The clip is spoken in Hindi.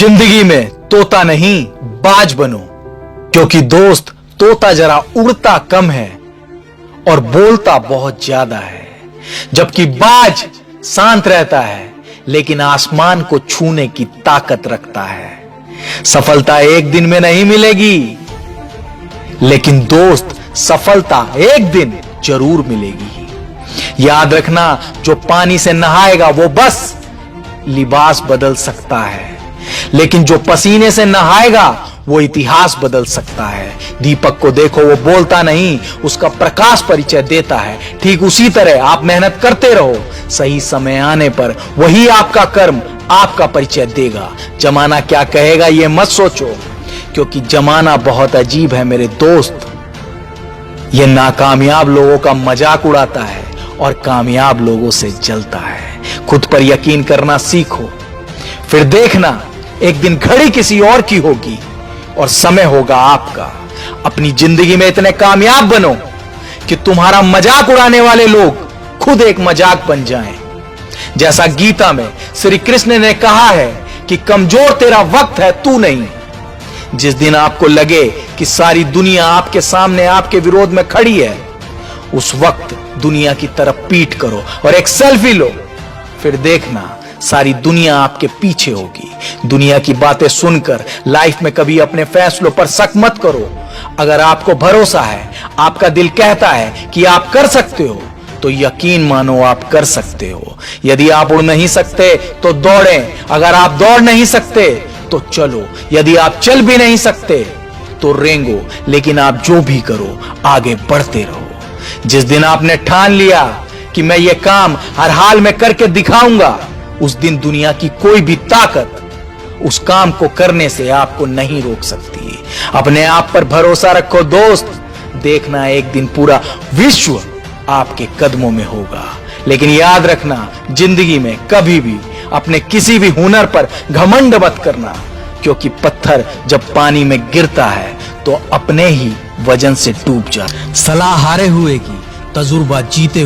जिंदगी में तोता नहीं बाज बनो, क्योंकि दोस्त तोता जरा उड़ता कम है और बोलता बहुत ज्यादा है, जबकि बाज शांत रहता है लेकिन आसमान को छूने की ताकत रखता है। सफलता एक दिन में नहीं मिलेगी, लेकिन दोस्त सफलता एक दिन जरूर मिलेगी। याद रखना, जो पानी से नहाएगा वो बस लिबास बदल सकता है, लेकिन जो पसीने से नहाएगा वो इतिहास बदल सकता है। दीपक को देखो, वो बोलता नहीं, उसका प्रकाश परिचय देता है। ठीक उसी तरह आप मेहनत करते रहो, सही समय आने पर वही आपका कर्म आपका परिचय देगा। जमाना क्या कहेगा ये मत सोचो, क्योंकि जमाना बहुत अजीब है मेरे दोस्त। ये नाकामयाब लोगों का मजाक उड़ाता है और कामयाब लोगों से जलता है। खुद पर यकीन करना सीखो, फिर देखना एक दिन घड़ी किसी और की होगी और समय होगा आपका। अपनी जिंदगी में इतने कामयाब बनो कि तुम्हारा मजाक उड़ाने वाले लोग खुद एक मजाक बन जाएं। जैसा गीता में श्री कृष्ण ने कहा है कि कमजोर तेरा वक्त है, तू नहीं। जिस दिन आपको लगे कि सारी दुनिया आपके सामने आपके विरोध में खड़ी है, उस वक्त दुनिया की तरफ पीठ करो और एक सेल्फी लो। फिर देखना सारी दुनिया आपके पीछे होगी। दुनिया की बातें सुनकर लाइफ में कभी अपने फैसलों पर शक मत करो। अगर आपको भरोसा है, आपका दिल कहता है कि आप कर सकते हो, तो यकीन मानो आप कर सकते हो। यदि आप उड़ नहीं सकते तो दौड़ें, अगर आप दौड़ नहीं सकते तो चलो, यदि आप चल भी नहीं सकते तो रेंगो, लेकिन आप जो भी करो आगे बढ़ते रहो। जिस दिन आपने ठान लिया कि मैं ये काम हर हाल में करके दिखाऊंगा, उस दिन दुनिया की कोई भी ताकत उस काम को करने से आपको नहीं रोक सकती। अपने आप पर भरोसा रखो दोस्त, देखना एक दिन पूरा विश्व आपके कदमों में होगा। लेकिन याद रखना, जिंदगी में कभी भी अपने किसी भी हुनर पर घमंड मत करना, क्योंकि पत्थर जब पानी में गिरता है तो अपने ही वजन से डूब जाता है। सलाह हारे हुए की, तजुर्बा जीते